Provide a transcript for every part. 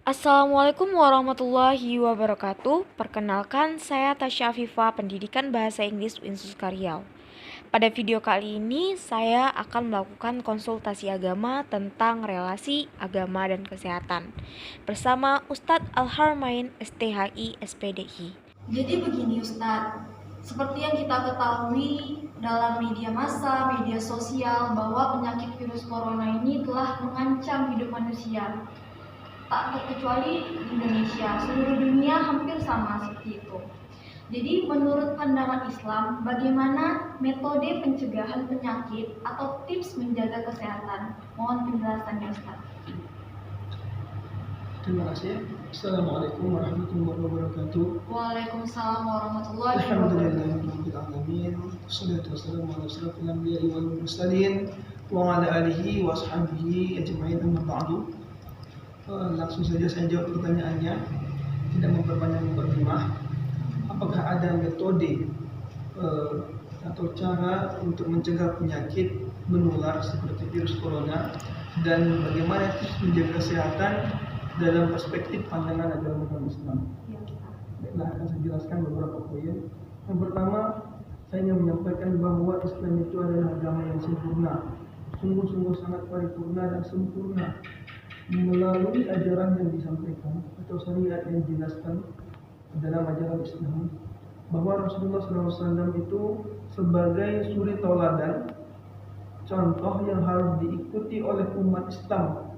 Assalamualaikum warahmatullahi wabarakatuh. Perkenalkan, saya Tasya Afifa, Pendidikan Bahasa Inggris Uinsus Karyau. Pada video kali ini, saya akan melakukan konsultasi agama tentang relasi agama dan kesehatan bersama Ustadz Al-Harmain STHI SPDI. Jadi begini Ustadz, seperti yang kita ketahui dalam media massa, media sosial bahwa penyakit virus corona ini telah mengancam hidup manusia. Tak terkecuali Indonesia, seluruh dunia hampir sama seperti itu. Jadi menurut pandangan Islam, bagaimana metode pencegahan penyakit atau tips menjaga kesehatan? Mohon penjelasannya Ustadz. Terima kasih. Assalamualaikum warahmatullahi wabarakatuh. Waalaikumsalam warahmatullahi wabarakatuh. Alhamdulillahirabbil alamin. Wassalatu wassalamu ala asyrafil anbiya'i wal mursalin wa ala alihi wa ashabihi ajma'in, amma ba'du. Langsung saja saya jawab pertanyaannya, tidak memperpanjang mukadimah. Apakah ada metode atau cara untuk mencegah penyakit menular seperti virus corona, dan bagaimana tips menjaga kesehatan dalam perspektif pandangan agama Islam? Baiklah, akan saya jelaskan beberapa poin. Yang pertama, saya ingin menyampaikan bahwa Islam itu adalah agama yang sempurna, sungguh-sungguh sangat paripurna dan sempurna melalui ajaran yang disampaikan atau syariat yang dijelaskan dalam ajaran Islam, bahwa Rasulullah SAW itu sebagai suri tauladan, contoh yang harus diikuti oleh umat Islam.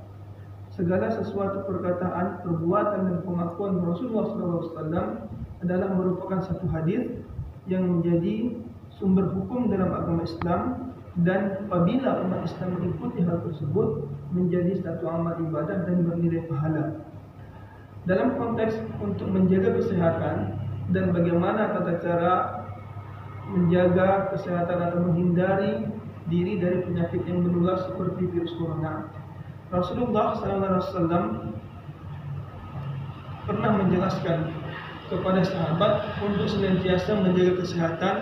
Segala sesuatu perkataan, perbuatan, dan pengakuan Rasulullah SAW adalah merupakan satu hadis yang menjadi sumber hukum dalam agama Islam, dan apabila umat Islam mengikuti hal tersebut menjadi satu amal ibadah dan bernilai pahala. Dalam konteks untuk menjaga kesehatan dan bagaimana tata cara menjaga kesehatan atau menghindari diri dari penyakit yang menular seperti virus corona, Rasulullah SAW pernah menjelaskan kepada sahabat untuk senantiasa menjaga kesehatan,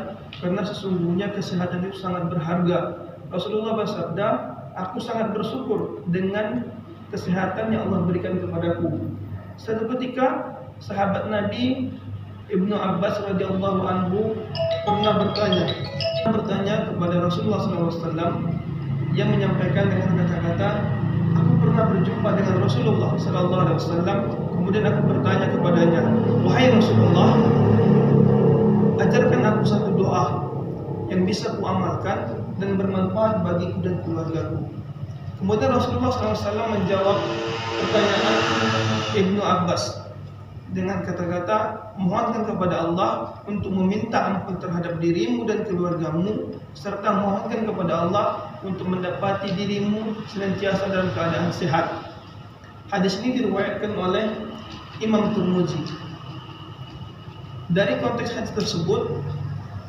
karena sesungguhnya kesehatan itu sangat berharga. Rasulullah bersabda, "Aku sangat bersyukur dengan kesehatan yang Allah berikan kepadaku." Suatu ketika sahabat Nabi Ibnu Abbas radhiyallahu anhu pernah bertanya kepada Rasulullah SAW, yang menyampaikan dengan kata-kata, "Aku pernah berjumpa dengan Rasulullah SAW. Kemudian aku bertanya kepadanya, 'Wahai Rasulullah, ajarkan aku satu doa yang bisa kuamalkan dan bermanfaat bagiku dan keluargaku.' Kemudian Rasulullah SAW menjawab pertanyaan Ibnu Abbas dengan kata-kata, 'Mohonkan kepada Allah untuk meminta ampun terhadap dirimu dan keluargamu, serta mohonkan kepada Allah untuk mendapati dirimu senantiasa dalam keadaan sehat.'" Hadis ini diriwayatkan oleh Imam Tirmidzi. Dari konteks hadis tersebut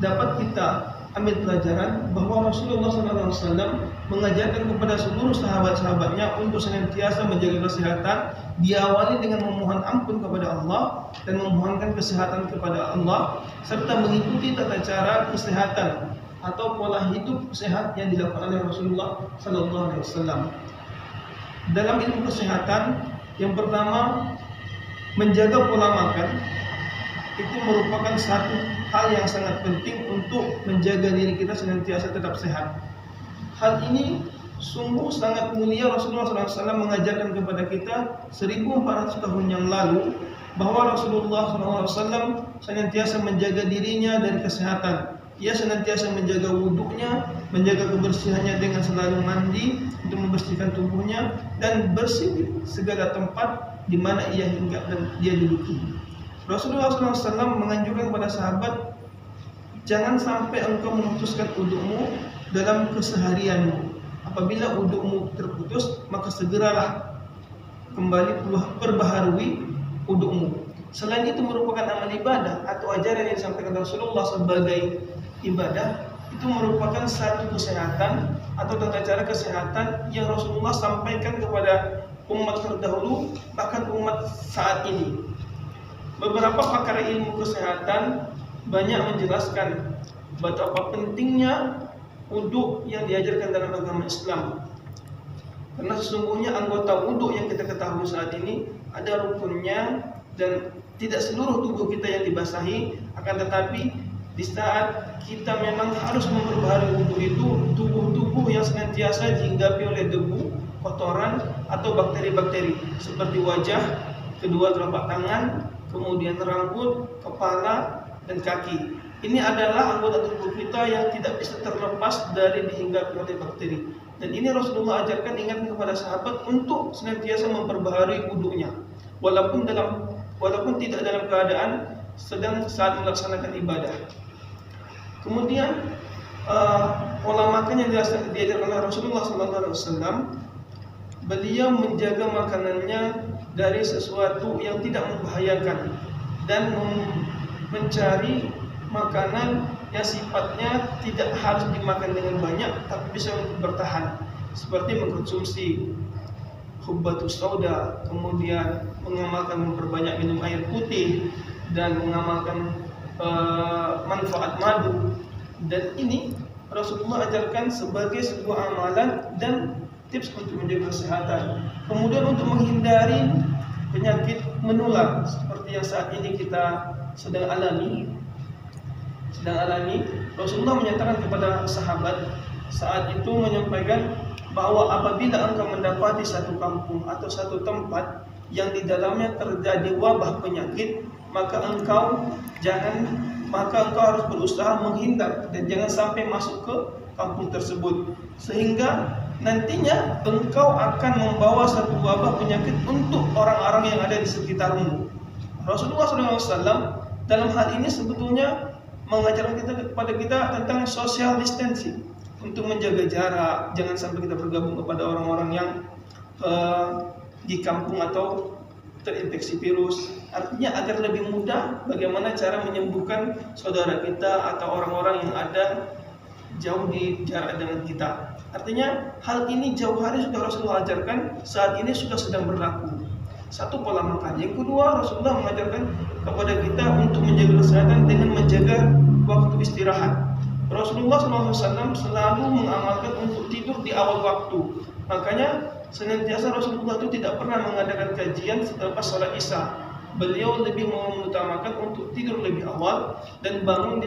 dapat kita ambil pelajaran bahwa Rasulullah SAW mengajarkan kepada seluruh sahabat-sahabatnya untuk senantiasa menjaga kesehatan, diawali dengan memohon ampun kepada Allah dan memohonkan kesehatan kepada Allah, serta mengikuti tata cara kesehatan atau pola hidup sehat yang dilakukan oleh Rasulullah SAW. Dalam ilmu kesehatan, yang pertama, menjaga pola makan itu merupakan satu hal yang sangat penting untuk menjaga diri kita senantiasa tetap sehat. Hal ini sungguh sangat mulia. Rasulullah SAW mengajarkan kepada kita 1400 tahun yang lalu bahwa Rasulullah SAW senantiasa menjaga dirinya dari kesehatan. Ia senantiasa menjaga wudhunya, menjaga kebersihannya dengan selalu mandi untuk membersihkan tubuhnya, dan bersih segala tempat di mana ia hinggap dan dia duduki. Rasulullah SAW menganjurkan kepada sahabat, jangan sampai engkau memutuskan wudhumu dalam keseharianmu. Apabila wudhumu terputus, maka segeralah kembali perbaharui wudhumu. Selain itu merupakan amal ibadah atau ajaran yang disampaikan Rasulullah sebagai ibadah, itu merupakan satu kesehatan atau tata cara kesehatan yang Rasulullah sampaikan kepada umat terdahulu, bahkan umat saat ini. Beberapa pakar ilmu kesehatan banyak menjelaskan betapa pentingnya wudhu yang diajarkan dalam agama Islam. Karena sesungguhnya anggota wudhu yang kita ketahui saat ini ada rukunnya, dan tidak seluruh tubuh kita yang dibasahi. Akan tetapi di saat kita memang harus memperbaharui wudhu itu, tubuh-tubuh yang senantiasa dihinggapi oleh debu, kotoran atau bakteri-bakteri seperti wajah, kedua telapak tangan, kemudian rambut, kepala, dan kaki. Ini adalah anggota tubuh kita yang tidak bisa terlepas dari dihinggapi oleh bakteri. Dan ini Rasulullah ajarkan, ingatkan kepada sahabat untuk senantiasa memperbaharui wudhunya, walaupun tidak dalam keadaan sedang saat melaksanakan ibadah. Kemudian pola makan yang diajarkan oleh Rasulullah SAW, beliau menjaga makanannya dari sesuatu yang tidak membahayakan dan mencari makanan yang sifatnya tidak harus dimakan dengan banyak tapi bisa bertahan, seperti mengkonsumsi hubbatus sauda, kemudian mengamalkan memperbanyak minum air putih, dan mengamalkan manfaat madu. Dan ini Rasulullah ajarkan sebagai sebuah amalan dan tips untuk menjaga kesehatan. Kemudian untuk menghindari penyakit menular seperti yang saat ini kita sedang alami, Rasulullah menyatakan kepada sahabat saat itu, menyampaikan bahwa apabila engkau mendapati satu kampung atau satu tempat yang di dalamnya terjadi wabah penyakit, maka engkau harus berusaha menghindar dan jangan sampai masuk ke kampung tersebut, sehingga nantinya engkau akan membawa satu wabah penyakit untuk orang-orang yang ada di sekitarmu. Rasulullah SAW dalam hal ini sebetulnya mengajarkan kepada kita tentang social distancing, untuk menjaga jarak, jangan sampai kita bergabung kepada orang-orang yang di kampung atau terinfeksi virus. Artinya agar lebih mudah bagaimana cara menyembuhkan saudara kita atau orang-orang yang ada jauh di jarak dengan kita. Artinya hal ini jauh hari sudah Rasulullah ajarkan, saat ini sudah sedang berlaku. Satu, pola makan. Yang kedua, Rasulullah mengajarkan kepada kita untuk menjaga kesehatan dengan menjaga waktu istirahat. Rasulullah SAW selalu mengamalkan untuk tidur di awal waktu. Makanya senantiasa Rasulullah itu tidak pernah mengadakan kajian selepas sholat Isya. Beliau lebih mengutamakan untuk tidur lebih awal dan bangun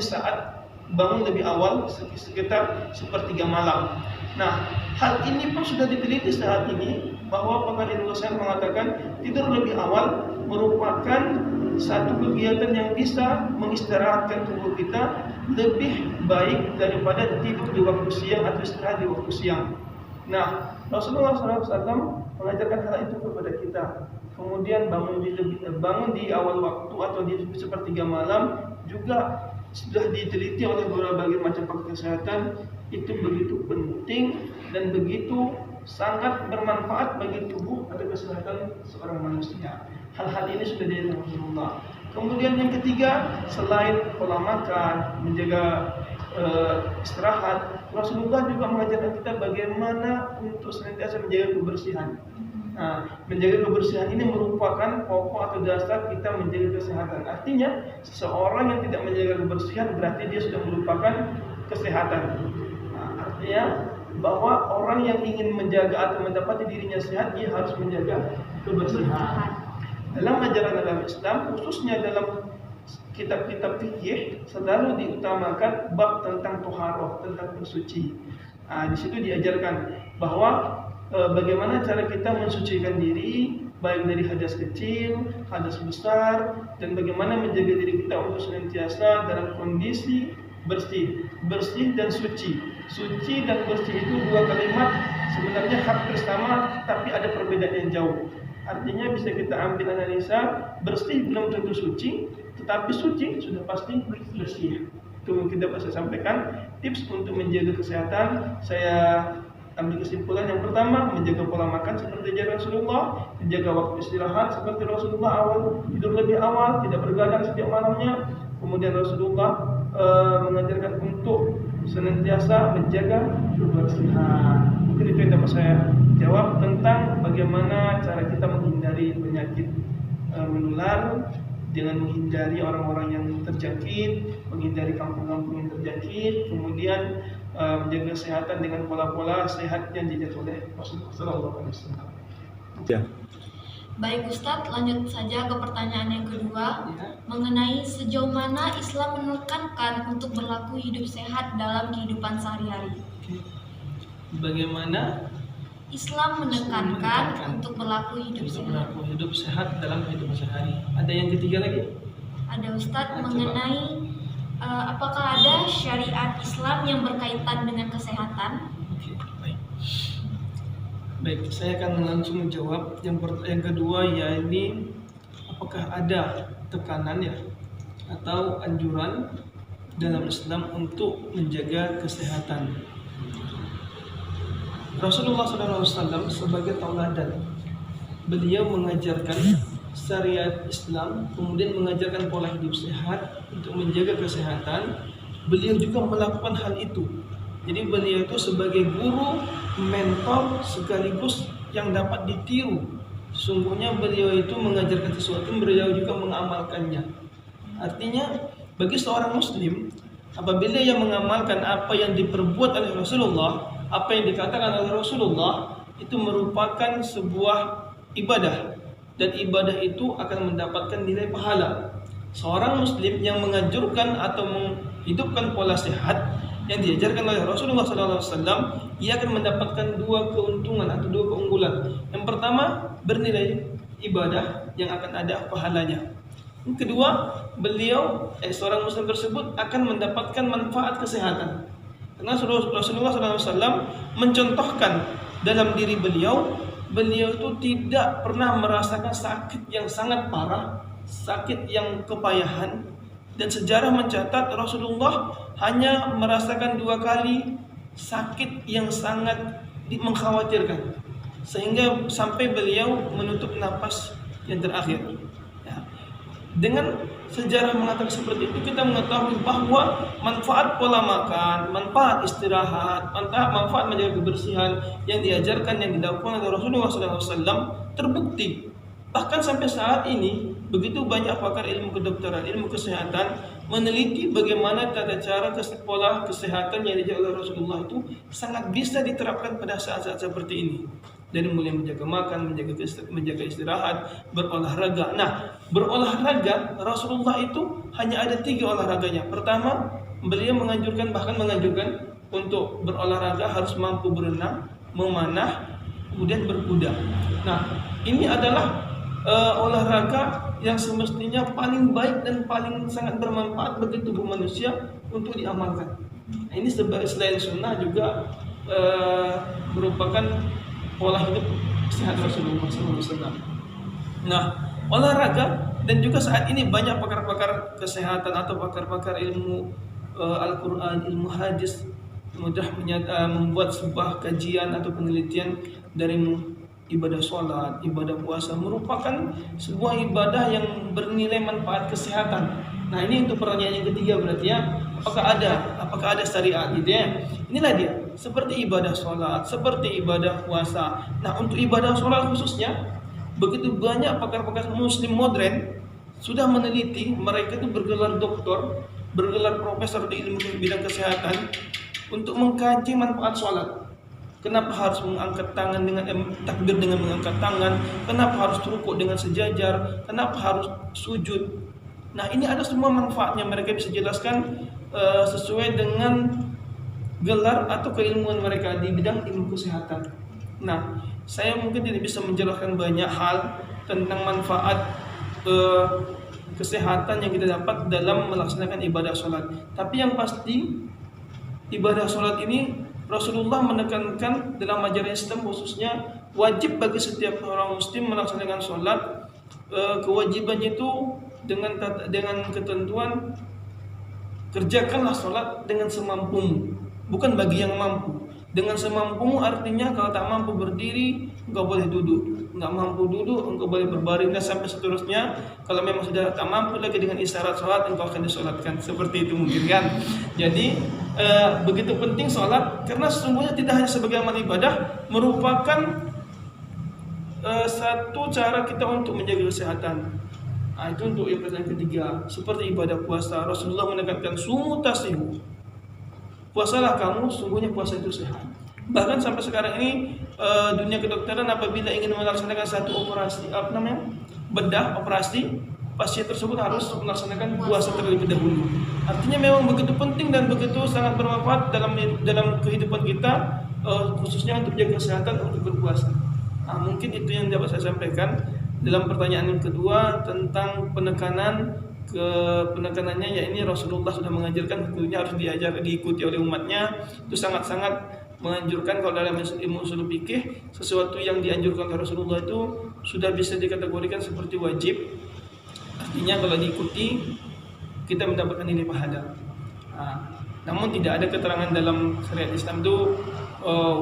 lebih awal, sekitar sepertiga malam. Nah, hal ini pun sudah diteliti saat ini, bahwa pakar Indonesia mengatakan tidur lebih awal merupakan satu kegiatan yang bisa mengistirahatkan tubuh kita lebih baik daripada tidur di waktu siang atau istirahat di waktu siang. Nah, Rasulullah SAW mengajarkan hal itu kepada kita. Kemudian bangun di awal waktu atau di sepertiga malam juga sudah diteliti oleh berbagai macam pakar kesehatan, itu begitu penting dan begitu sangat bermanfaat bagi tubuh atau kesehatan seorang manusia. Hal-hal ini sudah diajarkan Rasulullah. Kemudian yang ketiga, selain pola makan, menjaga istirahat, Rasulullah juga mengajarkan kita bagaimana untuk senantiasa menjaga kebersihan. Nah, menjaga kebersihan ini merupakan pokok atau dasar kita menjaga kesehatan. Artinya, seseorang yang tidak menjaga kebersihan berarti dia sudah melupakan kesehatan. Nah, artinya bahwa orang yang ingin menjaga atau mendapati dirinya sehat, dia harus menjaga kebersihan. Dalam ajaran agama Islam, khususnya dalam kitab-kitab fikih, selalu diutamakan bab tentang toharoh, tentang bersuci. Nah, di situ diajarkan bahwa bagaimana cara kita mensucikan diri, baik dari hadas kecil, hadas besar, dan bagaimana menjaga diri kita untuk senantiasa dalam kondisi bersih dan suci. Suci dan bersih itu dua kalimat sebenarnya hampir sama, tapi ada perbedaan yang jauh. Artinya bisa kita ambil analisa, bersih belum tentu suci, tetapi suci sudah pasti bersih. Itu kita bisa sampaikan tips untuk menjaga kesehatan. Saya ambil kesimpulan yang pertama, menjaga pola makan seperti ajaran Rasulullah, menjaga waktu istirahat seperti Rasulullah, tidur lebih awal, tidak bergadang setiap malamnya. Kemudian Rasulullah mengajarkan untuk senantiasa menjaga kebersihan. Mungkin itu yang dapat saya jawab tentang bagaimana cara kita menghindari penyakit menular, dengan menghindari orang-orang yang terjangkit, menghindari kampung-kampung yang terjangkit, kemudian menjaga kesehatan dengan pola-pola sehat yang diajarkan oleh Rasulullah Sallallahu Alaihi Wasallam. Ya. Baik Ustadz, lanjut saja ke pertanyaan yang kedua Ya. mengenai sejauh mana Islam menekankan untuk berlaku hidup sehat dalam kehidupan sehari-hari. Bagaimana Islam menekankan untuk berlaku hidup untuk sehat. berlaku hidup sehat dalam kehidupan sehari. Ada yang ketiga lagi? Ada Ustadz Coba. mengenai apakah ada syariat Islam yang berkaitan dengan kesehatan? Oke, baik. Baik, saya akan langsung menjawab. Yang kedua yakni apakah ada tekanan ya atau anjuran dalam Islam untuk menjaga kesehatan. Rasulullah SAW sebagai tauladan, beliau mengajarkan syariat Islam, kemudian mengajarkan pola hidup sehat untuk menjaga kesehatan. Beliau juga melakukan hal itu. Jadi beliau itu sebagai guru, mentor sekaligus yang dapat ditiru. Sungguhnya beliau itu mengajarkan sesuatu, beliau juga mengamalkannya. Artinya bagi seorang muslim, apabila ia mengamalkan apa yang diperbuat oleh Rasulullah, apa yang dikatakan oleh Rasulullah, itu merupakan sebuah ibadah, dan ibadah itu akan mendapatkan nilai pahala. Seorang muslim yang menganjurkan atau menghidupkan pola sehat yang diajarkan oleh Rasulullah SAW, ia akan mendapatkan dua keuntungan atau dua keunggulan. Yang pertama, bernilai ibadah yang akan ada pahalanya. Yang kedua, seorang muslim tersebut akan mendapatkan manfaat kesehatan. Karena Rasulullah SAW mencontohkan dalam diri beliau itu tidak pernah merasakan sakit yang sangat parah, sakit yang kepayahan. Dan sejarah mencatat Rasulullah hanya merasakan 2 kali sakit yang sangat mengkhawatirkan, sehingga sampai beliau menutup napas yang terakhir. Ya. Dengan sejarah mengatakan seperti itu, kita mengetahui bahwa manfaat pola makan, manfaat istirahat, manfaat menjaga kebersihan yang diajarkan, yang dilakukan oleh Rasulullah SAW terbukti. Bahkan sampai saat ini, begitu banyak pakar ilmu kedokteran, ilmu kesehatan meneliti bagaimana tata cara pola kesehatan yang diajarkan oleh Rasulullah itu sangat bisa diterapkan pada saat-saat seperti ini. Dari mulai menjaga makan, menjaga istirahat, berolahraga. Nah, berolahraga Rasulullah itu hanya ada 3 olahraganya. Pertama, beliau bahkan menganjurkan untuk berolahraga harus mampu berenang, memanah, kemudian berkuda. Nah, ini adalah olahraga yang semestinya paling baik dan paling sangat bermanfaat bagi tubuh manusia untuk diamalkan. Nah, ini selain sunnah juga merupakan pola hidup sehat Rasulullah SAW. Nah, olahraga dan juga saat ini banyak pakar-pakar kesehatan atau pakar-pakar ilmu Al-Quran, ilmu hadis mudah membuat sebuah kajian atau penelitian dari ibadah sholat, ibadah puasa merupakan sebuah ibadah yang bernilai manfaat kesehatan. Nah, ini untuk pertanyaan yang ketiga berarti ya, apakah ada syariat gitu ya. Inilah dia, seperti ibadah sholat, seperti ibadah puasa. Nah, untuk ibadah sholat khususnya, begitu banyak pakar-pakar muslim modern sudah meneliti, mereka itu bergelar doktor, bergelar profesor di ilmu bidang kesehatan untuk mengkaji manfaat sholat. Kenapa harus mengangkat tangan dengan takbir dengan mengangkat tangan? Kenapa harus rukuk dengan sejajar? Kenapa harus sujud? Nah, ini ada semua manfaatnya, mereka bisa jelaskan sesuai dengan gelar atau keilmuan mereka di bidang ilmu kesehatan. Nah, saya mungkin tidak bisa menjelaskan banyak hal tentang manfaat kesehatan yang kita dapat dalam melaksanakan ibadah sholat. Tapi yang pasti ibadah sholat ini Rasulullah menekankan dalam ajaran Islam khususnya wajib bagi setiap orang muslim melaksanakan sholat. Kewajibannya itu dengan ketentuan kerjakanlah sholat dengan semampumu, bukan bagi yang mampu. Dengan semampumu artinya kalau tak mampu berdiri engkau boleh duduk, enggak mampu duduk engkau boleh berbaring dan sampai seterusnya. Kalau memang sudah tak mampu lagi dengan isyarat sholat, engkau akan disolatkan. Seperti itu mungkin kan. Jadi begitu penting sholat karena sesungguhnya tidak hanya sebagai amal ibadah, merupakan satu cara kita untuk menjaga kesehatan. Nah, itu untuk yang ketiga. Seperti ibadah puasa, Rasulullah menekankan sumu tasihu. puasalah kamu, sungguhnya puasa itu sehat. Bahkan sampai sekarang ini dunia kedokteran apabila ingin melaksanakan satu operasi bedah operasi, pasien tersebut harus melaksanakan puasa terlebih dahulu. Artinya memang begitu penting dan begitu sangat bermanfaat dalam kehidupan kita, khususnya untuk jaga kesehatan, untuk berpuasa. Nah, mungkin itu yang dapat saya sampaikan. Dalam pertanyaan yang kedua tentang penekanannya, ya ini Rasulullah sudah mengajarkan, tentunya harus diikuti oleh umatnya. Itu sangat-sangat menganjurkan. Kalau dalam ilmu ushul fikih, sesuatu yang dianjurkan oleh Rasulullah itu sudah bisa dikategorikan seperti wajib. Artinya kalau diikuti kita mendapatkan nilai pahala. Namun tidak ada keterangan dalam syariat Islam itu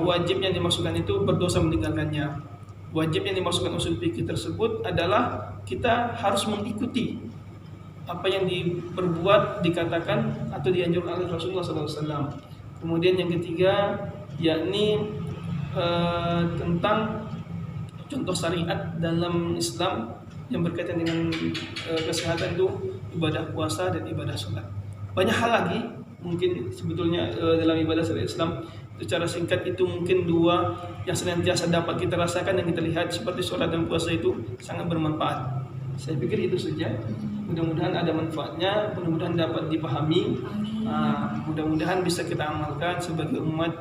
wajib yang dimaksudkan itu berdosa meninggalkannya. Wajib yang dimaksudkan usul fikih tersebut adalah kita harus mengikuti apa yang diperbuat, dikatakan atau dianjurkan oleh Rasulullah SAW. Kemudian yang ketiga yakni tentang contoh syariat dalam Islam yang berkaitan dengan kesehatan itu ibadah puasa dan ibadah sholat. Banyak hal lagi mungkin sebetulnya dalam ibadah syariat Islam. Secara singkat itu mungkin dua yang senantiasa dapat kita rasakan dan kita lihat, seperti sholat dan puasa itu sangat bermanfaat. Saya pikir itu saja. Mudah-mudahan ada manfaatnya, mudah-mudahan dapat dipahami, mudah-mudahan bisa kita amalkan sebagai umat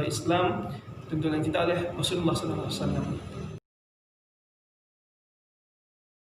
Islam tentunya kita oleh Rasulullah SAW.